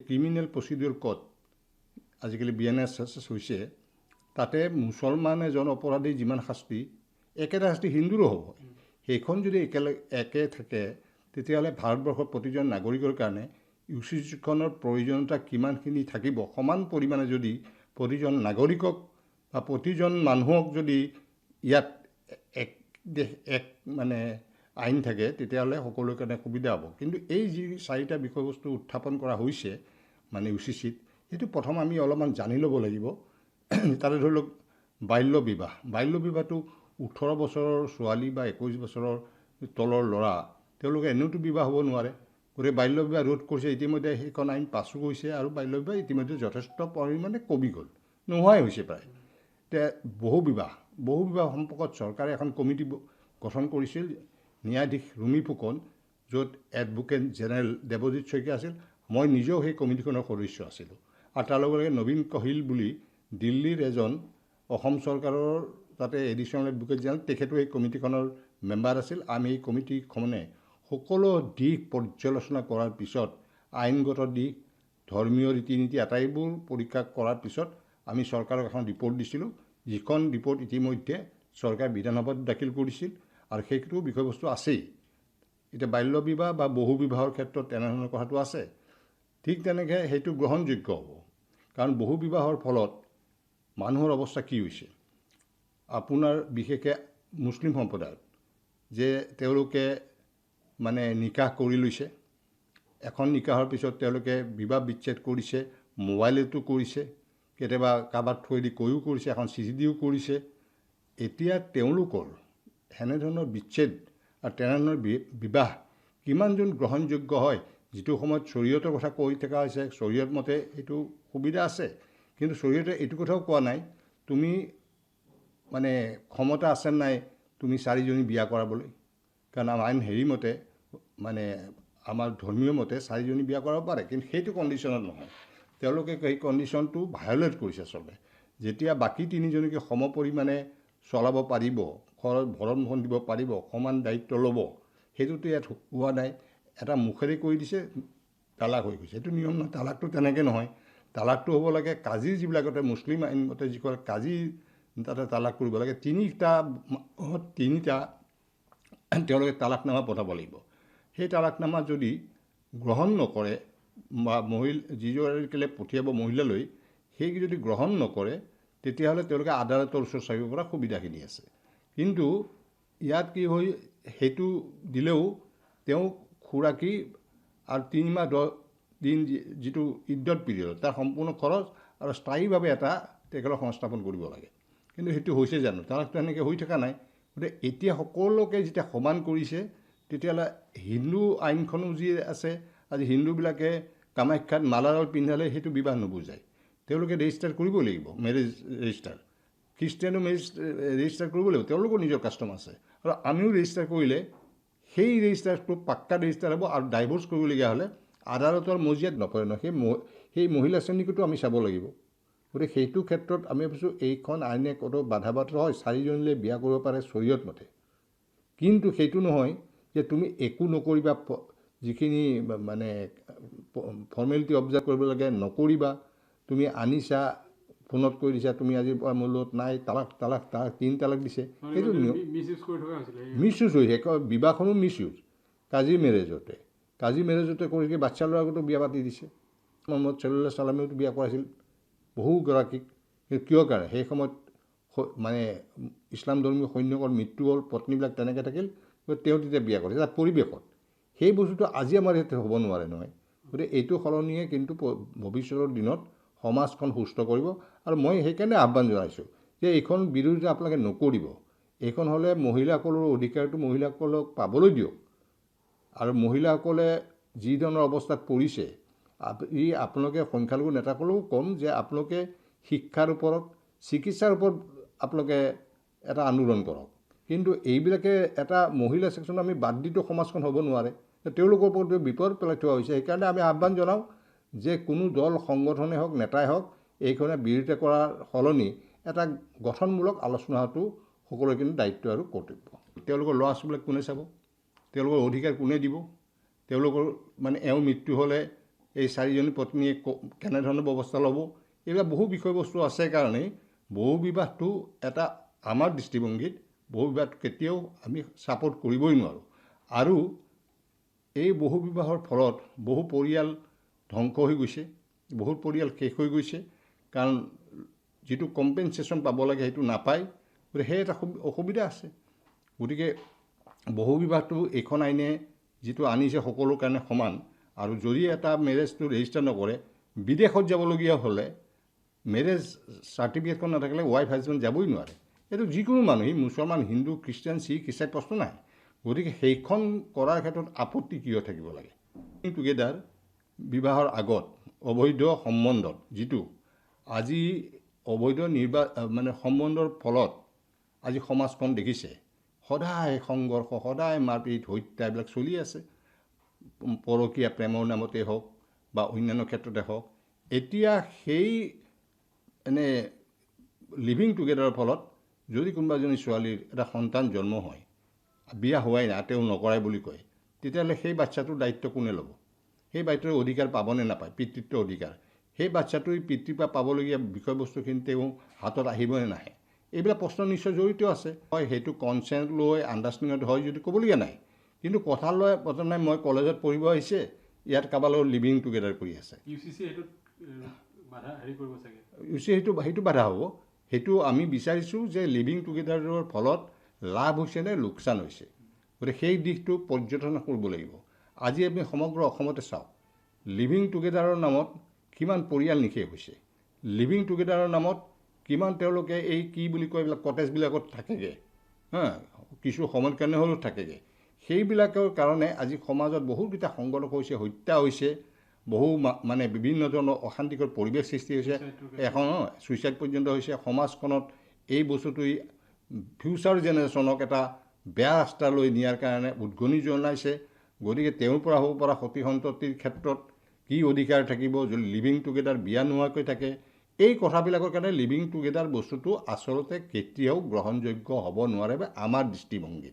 Criminal procedure code আজিকালি BNS হৈছে তাতে মুছলমান এজন অপৰাধী যিমান শাস্তি একেটা শাস্তি হিন্দুৰো হ'ব সেইখন যদি একে থাকে তেতিয়াহ'লে ভাৰতবৰ্ষৰ প্ৰতিজন নাগৰিকৰ কাৰণে UCCখনৰ প্ৰয়োজনীয়তা কিমানখিনি থাকিব সমান পৰিমাণে যদি প্ৰতিজন নাগৰিকক বা প্ৰতিজন মানুহক যদি ইয়াত এক মানে আইন থাকে তেতিয়াহ'লে সকলোৰে কাৰণে সুবিধা হ'ব কিন্তু এই যি চাৰিটা বিষয়বস্তু উত্থাপন কৰা হৈছে মানে UCCত সেইটো প্ৰথম আমি অলপমান জানি ল'ব লাগিব তাতে ধৰি লওক বাল্য বিবাহটো 18 বছৰৰ ছোৱালী বা 21 বছৰৰ তলৰ ল'ৰা তেওঁলোকে এনেওতো বিবাহ হ'ব নোৱাৰে গতিকে বাল্য বিবাহ ৰোধ কৰিছে ইতিমধ্যে সেইখন আইন পাছো কৰিছে আৰু বাল্য বিবাহ ইতিমধ্যে যথেষ্ট পৰিমাণে কমি গ'ল নোহোৱাই হৈছে প্ৰায় বহু বিবাহ সম্পৰ্কত চৰকাৰে এখন কমিটি গঠন কৰিছিল ন্যায়াধীশ ৰুমি ফুকন য'ত এডভোকেট জেনেৰেল দেৱজিৎ শইকীয়া আছিল মই নিজেও সেই কমিটিখনৰ সদস্য আছিলোঁ আৰু তাৰ লগে লগে নবীন কহিল বুলি দিল্লীৰ এজন অসম চৰকাৰৰ তাতে এডিশ্যনেল এডভোকেট জেনেৰেল তেখেতো এই কমিটিখনৰ মেম্বাৰ আছিল আমি এই কমিটিখনে সকলো দিশ পৰ্যালোচনা কৰাৰ পিছত আইনগত দিশ ধৰ্মীয় ৰীতি নীতি আটাইবোৰ পৰীক্ষা কৰাৰ পিছত আমি চৰকাৰক এখন ৰিপৰ্ট দিছিলোঁ যিখন ৰিপৰ্ট ইতিমধ্যে চৰকাৰে বিধানসভাত দাখিল কৰিছিল আৰু সেইটো বিষয়বস্তু আছেই এতিয়া বাল্য বিবাহ বা বহু বিবাহৰ ক্ষেত্ৰত তেনেধৰণৰ কথাটো আছে ঠিক তেনেকৈ সেইটো গ্ৰহণযোগ্য হ'ব কাৰণ বহু বিবাহৰ ফলত মানুহৰ অৱস্থা কি হৈছে আপোনাৰ বিশেষকৈ মুছলিম সম্প্ৰদায়ত যে তেওঁলোকে মানে নিকাহ কৰি লৈছে এখন নিকাহৰ পিছত তেওঁলোকে বিবাহ বিচ্ছেদ কৰিছে মোবাইলতো কৰিছে কেতিয়াবা কাৰোবাক থৈ দি কৈও কৰিছে এখন চিঠি দিও কৰিছে এতিয়া তেওঁলোকৰ সেনেধৰণৰ বিচ্ছেদ আৰু তেনেধৰণৰ বিবাহ কিমানজন গ্ৰহণযোগ্য হয় যিটো সময়ত শৰীয়তৰ কথা কৈ থকা হৈছে শৰীয়ত মতে এইটো সুবিধা আছে কিন্তু শৰীয়তে এইটো কথাও কোৱা নাই তুমি মানে ক্ষমতা আছে নাই তুমি 4জনী বিয়া কৰাবলৈ কাৰণ আইন হেৰি মতে মানে আমাৰ ধৰ্মীয় মতে 4জনী বিয়া কৰাব পাৰে কিন্তু সেইটো কণ্ডিশ্যনত নহয় তেওঁলোকে সেই কণ্ডিশ্যনটো ভায়োলেট কৰিছে আচলতে যেতিয়া বাকী 3জনীকে সম পৰিমাণে চলাব পাৰিব ভৰণ পোষণ দিব পাৰিব সমান দায়িত্ব ল'ব সেইটোতো ইয়াত হোৱা নাই এটা মুখেৰে কৈ দিছে তালাক হৈ গৈছে এইটো নিয়ম নহয় তালাকটো তেনেকৈ নহয় তালাকটো হ'ব লাগে কাজিৰ যিবিলাকতে মুছলিম আইন মতে যিসকল কাজি তাতে তালাক কৰিব লাগে তিনিটা তেওঁলোকে তালাকনামা পঠাব লাগিব সেই তালাকনামা যদি গ্ৰহণ নকৰে বা যিগৰাকীলৈ পঠিয়াব মহিলালৈ সেই যদি গ্ৰহণ নকৰে তেতিয়াহ'লে তেওঁলোকে আদালতৰ ওচৰ চাপিব পৰা সুবিধাখিনি আছে কিন্তু ইয়াত কি হয় সেইটো দিলেও তেওঁ খুৰাকী আৰু 3 মাহ 10 দিন যিটো ইদ্যত পিৰিয়ড তাৰ সম্পূৰ্ণ খৰচ আৰু স্থায়ীভাৱে এটা তেখেতক সংস্থাপন কৰিব লাগে কিন্তু সেইটো হৈছে জানো তালাকটো এনেকৈ হৈ থকা নাই গতিকে এতিয়া সকলোকে যেতিয়া সমান কৰিছে তেতিয়াহ'লে হিন্দু আইনখনো যি আছে আজি হিন্দুবিলাকে কামাখ্যাত মালাডাল পিন্ধালে সেইটো বিবাহ নুবুজায় তেওঁলোকে ৰেজিষ্টাৰ কৰিব লাগিব মেৰেজ ৰেজিষ্টাৰ খ্ৰীষ্টিয়ানো ৰেজিষ্টাৰ কৰিব লাগিব তেওঁলোকৰ নিজৰ কাষ্টম আছে আৰু আমিও ৰেজিষ্টাৰ কৰিলে সেই ৰেজিষ্টাৰটো পাক্কা ৰেজিষ্টাৰ হ'ব আৰু ডাইভৰ্চ কৰিবলগীয়া হ'লে আদালতৰ মজিয়াত নপৰে ন সেই মহিলা শ্ৰেণীকতো আমি চাব লাগিব গতিকে সেইটো ক্ষেত্ৰত আমি ভাবিছোঁ এইখন আইনে ক'তো বাধাবাধ হয় 4জনীলৈ বিয়া কৰিব পাৰে শৰীয়ত মতে কিন্তু সেইটো নহয় যে তুমি একো নকৰিবা যিখিনি মানে ফৰ্মেলিটি অবজাৰ্ভ কৰিব লাগে নকৰিবা তুমি আনিছা ফোনত কৈ দিছা তুমি আজি মোৰ লগত নাই তালাক 3 তালাক দিছে সেইটো মিছইউজ হৈছে বিবাহখনো মিছইউজ কাজি মেৰেজতে কৰি বাচ্চা ল'ৰাৰ আগতো বিয়া পাতি দিছে মহম্মদ ছাল্লাল্লাহু আলাইহি ছাল্লামেওতো বিয়া কৰাইছিল বহুগৰাকীক কিয় কাৰণে সেই সময়ত মানে ইছলাম ধৰ্মীয় সৈনিকৰ মৃত্যু হ'ল পত্নীবিলাক তেনেকৈ থাকিল তেওঁ তেতিয়া বিয়া কৰিছে তাৰ পৰিৱেশত সেই বস্তুটো আজি আমাৰ ইয়াতে হ'ব নোৱাৰে নহয় গতিকে এইটো সলনিয়ে কিন্তু ভৱিষ্যতৰ দিনত সমাজখন সুস্থ কৰিব আৰু মই সেইকাৰণে আহ্বান জনাইছোঁ যে এইখন বিৰোধিতা আপোনালোকে নকৰিব এইখন হ'লে মহিলাসকলৰ অধিকাৰটো মহিলাসকলক পাবলৈ দিয়ক আৰু মহিলাসকলে যি ধৰণৰ অৱস্থাত পৰিছে আপোনালোকে সংখ্যালঘু নেতাসকলেও ক'ম যে আপোনালোকে শিক্ষাৰ ওপৰত চিকিৎসাৰ ওপৰত আপোনালোকে এটা আন্দোলন কৰক কিন্তু এইবিলাকে এটা মহিলা ছেকশ্যন আমি বাদ দিটো সমাজখন হ'ব নোৱাৰে তেওঁলোকৰ ওপৰত বিপদ পেলাই থোৱা হৈছে সেইকাৰণে আমি আহ্বান জনাওঁ যে কোনো দল সংগঠনে হওক নেতাই হওক এইখনে বিৰোধিতা কৰাৰ সলনি এটা গঠনমূলক আলোচনা হোৱাটো সকলোৰে কিন্তু দায়িত্ব আৰু কৰ্তব্য তেওঁলোকৰ ল'ৰা ছোৱালীবিলাক কোনে চাব তেওঁলোকৰ অধিকাৰ কোনে দিব তেওঁলোকৰ মানে এওঁৰ মৃত্যু হ'লে এই চাৰিজনী পত্নীয়ে কেনেধৰণৰ ব্যৱস্থা ল'ব, এইবিলাক বহু বিষয়বস্তু আছে কাৰণেই বহু বিবাহটো এটা আমাৰ দৃষ্টিভংগীত বহু বিবাহ কেতিয়াও আমি ছাপোৰ্ট কৰিবই নোৱাৰোঁ। আৰু এই বহু বিবাহৰ ফলত বহু পৰিয়াল ধ্বংস হৈ গৈছে, বহুত পৰিয়াল শেষ হৈ গৈছে, কাৰণ যিটো কম্পেনচেশ্যন পাব লাগে সেইটো নাপায়, গতিকে সেই এটা অসুবিধা আছে। গতিকে বহু বিবাহটো এইখন আইনে যিটো আনিছে সকলোৰ কাৰণে সমান, আৰু যদি এটা মেৰেজটো ৰেজিষ্টাৰ নকৰে, বিদেশত যাবলগীয়া হ'লে মেৰেজ চাৰ্টিফিকেটখন নাথাকিলে ৱাইফ হাজবেণ্ড যাবই নোৱাৰে। এইটো যিকোনো মানুহেই, মুছলমান, হিন্দু, খ্ৰীষ্টান, শিখ, ইছাই প্ৰশ্ন নাই। গতিকে সেইখন কৰাৰ ক্ষেত্ৰত আপত্তি কিয় থাকিব লাগে? টুগেডাৰ বিবাহৰ আগত অবৈধ সম্বন্ধত যিটো আজি অবৈধ সম্বন্ধৰ ফলত আজি সমাজখন দেখিছে সদায় সংঘৰ্ষ, সদায় মাৰপিট, হত্যা এইবিলাক চলি আছে, পৰকীয়া প্ৰেমৰ নামতে হওক বা অন্যান্য ক্ষেত্ৰতে হওক। এতিয়া সেই লিভিং টুগেডাৰৰ ফলত যদি কোনোবা এজনী ছোৱালীৰ এটা সন্তান জন্ম হয়, বিয়া হোৱাই নাই, তেওঁ নকৰাই বুলি কয়, তেতিয়াহ'লে সেই বাচ্ছাটোৰ দায়িত্ব কোনে ল'ব? সেই বাচ্ছাটোৰ অধিকাৰ পাবনে নাপায়? পিতৃত্ব অধিকাৰ সেই বাচ্ছাটোৰ পিতৃৰ পৰা পাবলগীয়া বিষয়বস্তুখিনি তেওঁ হাতত আহিবনে নাহে? এইবিলাক প্ৰশ্ন নিশ্চয় জড়িত আছে। হয়, সেইটো কনচেণ্ট লৈ আণ্ডাৰষ্টেণ্ডিঙত হয় যদি ক'বলগীয়া নাই, কিন্তু কথা লৈ পতা নাই মই কলেজত পঢ়িব আহিছে, ইয়াত কাৰোবাৰ লগত লিভিং টুগেডাৰ কৰি আছে, সেইটো বাধা হ'ব। সেইটো আমি বিচাৰিছোঁ যে লিভিং টুগেডাৰৰ ফলত লাভ হৈছে নে লোকচান হৈছে, গতিকে সেই দিশটো পৰ্যবেক্ষণ কৰিব লাগিব। আজি আমি সমগ্ৰ অসমতে চাওক, লিভিং টুগেডাৰৰ নামত কিমান পৰিয়াল নিশেষ হৈছে, লিভিং টুগেডাৰৰ নামত কিমান তেওঁলোকে এই কি বুলি কয় এইবিলাক কটেজবিলাকত থাকেগৈ, কিছু সময়ৰ কাৰণে হ'লেও থাকেগৈ। সেইবিলাকৰ কাৰণে আজি সমাজত বহুতকেইটা সংঘৰ্ষ হৈছে, হত্যা হৈছে, বহু বিভিন্ন ধৰণৰ অশান্তিকৰ পৰিৱেশ সৃষ্টি হৈছে, এখন ছুইচাইড পৰ্যন্ত হৈছে। সমাজখনত এই বস্তুটোৱে ফিউচাৰ জেনেৰেশ্যনক এটা বেয়া ৰাস্তালৈ নিয়াৰ কাৰণে উদগনি জনাইছে। গতিকে তেওঁৰ পৰা হ'ব পৰা সতি সন্ততিৰ ক্ষেত্ৰত কি অধিকাৰ থাকিব যদি লিভিং টুগেডাৰ বিয়া নোহোৱাকৈ থাকে, এই কথাবিলাকৰ কাৰণে লিভিং টুগেডাৰ বস্তুটো আচলতে কেতিয়াও গ্ৰহণযোগ্য হ'ব নোৱাৰে বা আমাৰ দৃষ্টিভংগী।